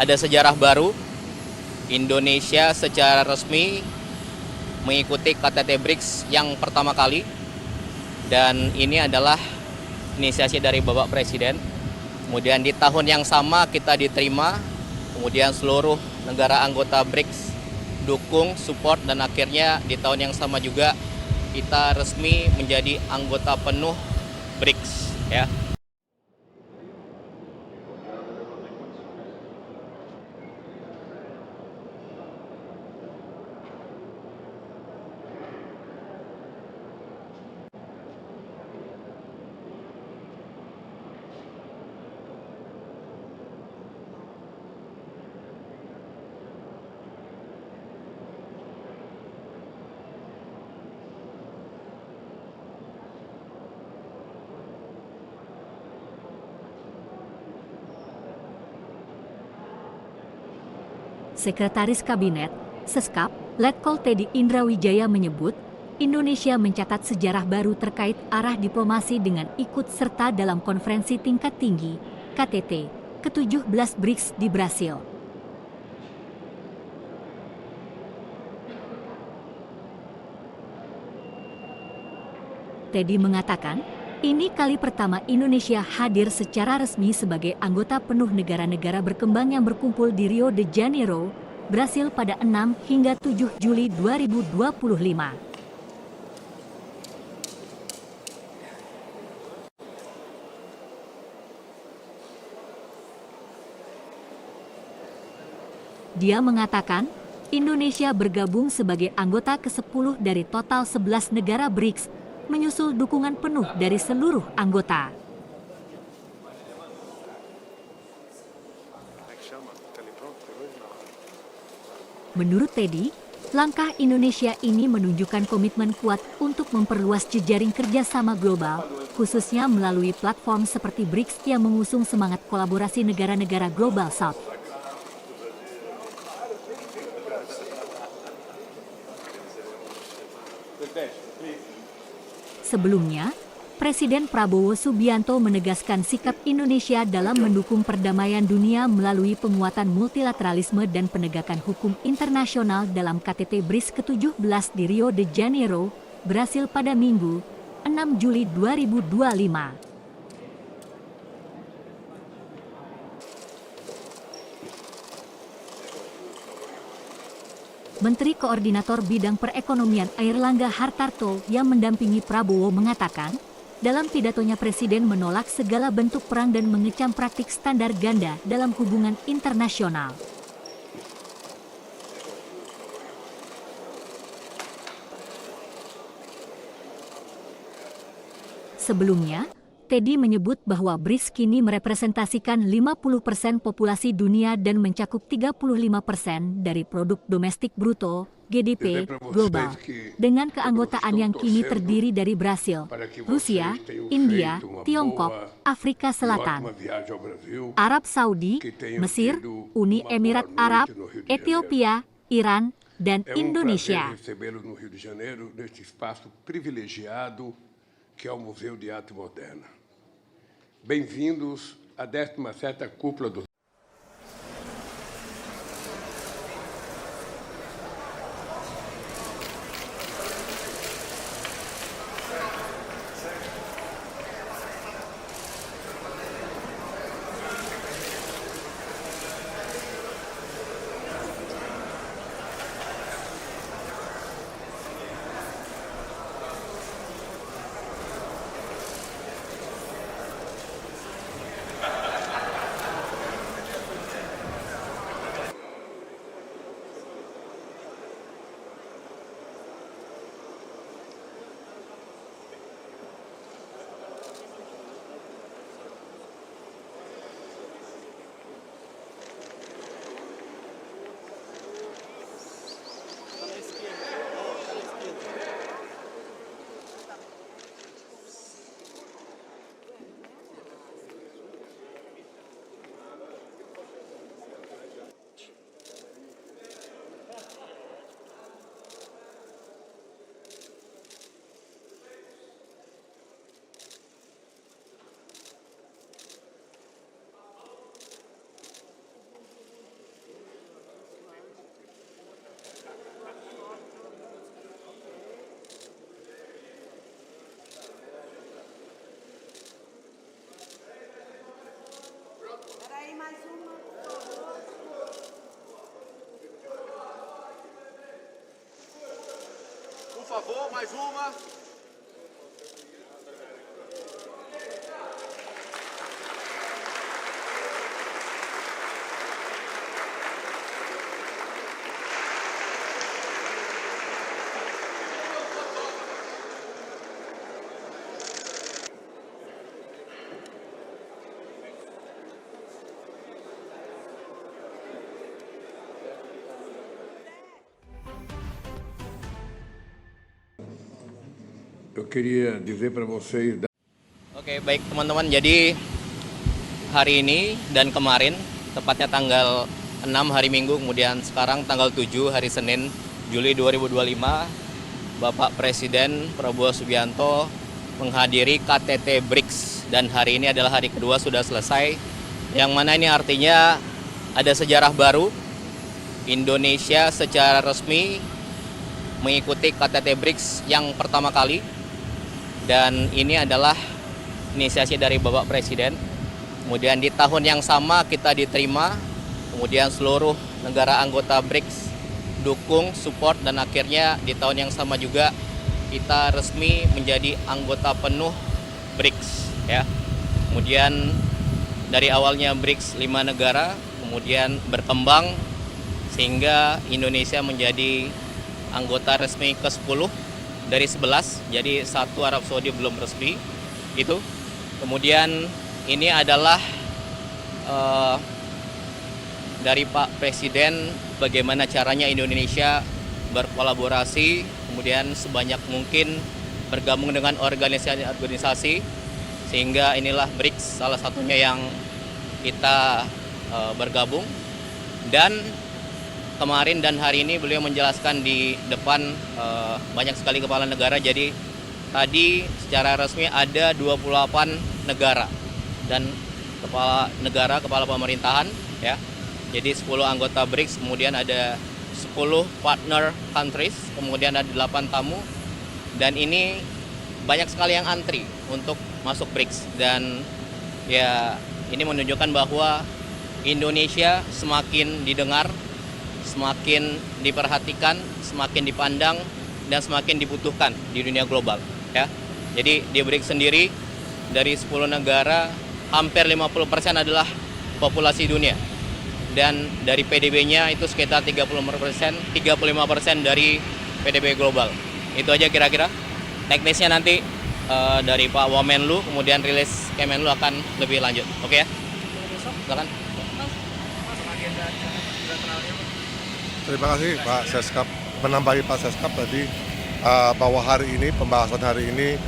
ada sejarah baru. Indonesia secara resmi mengikuti KTT BRICS yang pertama kali, dan ini adalah inisiasi dari Bapak Presiden. Kemudian di tahun yang sama kita diterima, kemudian seluruh negara anggota BRICS dukung, support, dan akhirnya di tahun yang sama juga kita resmi menjadi anggota penuh BRICS, ya. Sekretaris Kabinet, Seskap, Letkol Teddy Indrawijaya menyebut, Indonesia mencatat sejarah baru terkait arah diplomasi dengan ikut serta dalam konferensi tingkat tinggi, KTT, ke-17 BRICS di Brasil. Teddy mengatakan, ini kali pertama Indonesia hadir secara resmi sebagai anggota penuh negara-negara berkembang yang berkumpul di Rio de Janeiro, Brasil pada 6 hingga 7 Juli 2025. Dia mengatakan, Indonesia bergabung sebagai anggota ke-10 dari total 11 negara BRICS, menyusul dukungan penuh dari seluruh anggota. Menurut Teddy, langkah Indonesia ini menunjukkan komitmen kuat untuk memperluas jejaring kerjasama global, khususnya melalui platform seperti BRICS yang mengusung semangat kolaborasi negara-negara Global South. Sebelumnya, Presiden Prabowo Subianto menegaskan sikap Indonesia dalam mendukung perdamaian dunia melalui penguatan multilateralisme dan penegakan hukum internasional dalam KTT BRICS ke-17 di Rio de Janeiro, Brasil pada Minggu, 6 Juli 2025. Menteri Koordinator Bidang Perekonomian Airlangga Hartarto yang mendampingi Prabowo mengatakan, dalam pidatonya Presiden menolak segala bentuk perang dan mengecam praktik standar ganda dalam hubungan internasional. Sebelumnya, Teddy menyebut bahwa BRICS kini merepresentasikan 50% populasi dunia dan mencakup 35% dari produk domestik bruto (GDP) global, dengan keanggotaan yang kini terdiri dari Brasil, Rusia, India, Tiongkok, Afrika Selatan, Arab Saudi, Mesir, Uni Emirat Arab, Ethiopia, Iran, dan Indonesia. Que é o Museu de Arte Moderna. Bem-vindos à 17ª Cúpula do favor, mais uma. Eu queria dizer para vocês Oke, baik teman-teman. Jadi hari ini dan kemarin, tepatnya tanggal 6 hari Minggu, kemudian sekarang tanggal 7 hari Senin, Juli 2025, Bapak Presiden Prabowo Subianto menghadiri KTT BRICS. Dan hari ini adalah hari kedua sudah selesai, yang mana ini artinya ada sejarah baru. Indonesia secara resmi mengikuti KTT BRICS yang pertama kali. Dan ini adalah inisiasi dari Bapak Presiden. Kemudian di tahun yang sama kita diterima, kemudian seluruh negara anggota BRICS dukung, support, dan akhirnya di tahun yang sama juga kita resmi menjadi anggota penuh BRICS ya. Kemudian dari awalnya BRICS 5 negara, kemudian berkembang sehingga Indonesia menjadi anggota resmi ke-10 dari 11, jadi satu Arab Saudi belum resmi itu. Kemudian ini adalah dari Pak Presiden bagaimana caranya Indonesia berkolaborasi, kemudian sebanyak mungkin bergabung dengan organisasi, sehingga inilah BRICS salah satunya yang kita bergabung. Dan kemarin dan hari ini beliau menjelaskan di depan banyak sekali kepala negara. Jadi tadi secara resmi ada 28 negara dan kepala negara, kepala pemerintahan ya. Jadi 10 anggota BRICS, kemudian ada 10 partner countries, kemudian ada 8 tamu. Dan ini banyak sekali yang antri untuk masuk BRICS. Dan ya ini menunjukkan bahwa Indonesia semakin didengar, semakin diperhatikan, semakin dipandang, dan semakin dibutuhkan di dunia global ya. Jadi di BRICS sendiri dari 10 negara hampir 50% adalah populasi dunia. Dan dari PDB-nya itu sekitar 35% dari PDB global. Itu aja kira-kira. Teknisnya nanti dari Pak Wamenlu, kemudian rilis Kemenlu akan lebih lanjut. Oke ya? Silakan. Terima kasih Pak Seskap. Menambahi Pak Seskap tadi bahwa hari ini, pembahasan hari ini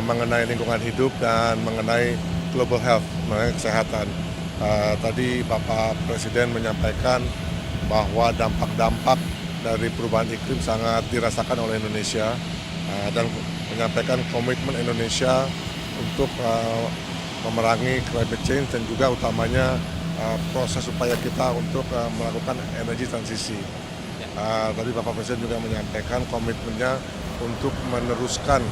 mengenai lingkungan hidup dan mengenai global health, mengenai kesehatan. Tadi Bapak Presiden menyampaikan bahwa dampak-dampak dari perubahan iklim sangat dirasakan oleh Indonesia dan menyampaikan komitmen Indonesia untuk memerangi climate change dan juga utamanya proses upaya kita untuk melakukan energi transisi. Tadi Bapak Presiden juga menyampaikan komitmennya untuk meneruskan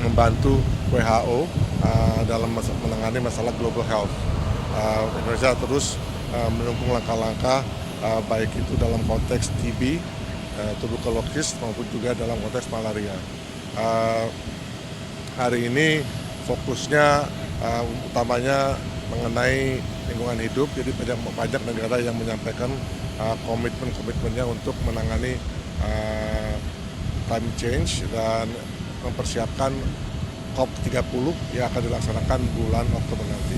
membantu WHO dalam menangani masalah global health. Indonesia terus mendukung langkah-langkah baik itu dalam konteks TB, tuberkulosis maupun juga dalam konteks malaria. Hari ini fokusnya utamanya mengenai lingkungan hidup, jadi banyak negara yang menyampaikan komitmennya untuk menangani climate change dan mempersiapkan COP30 yang akan dilaksanakan bulan Oktober nanti.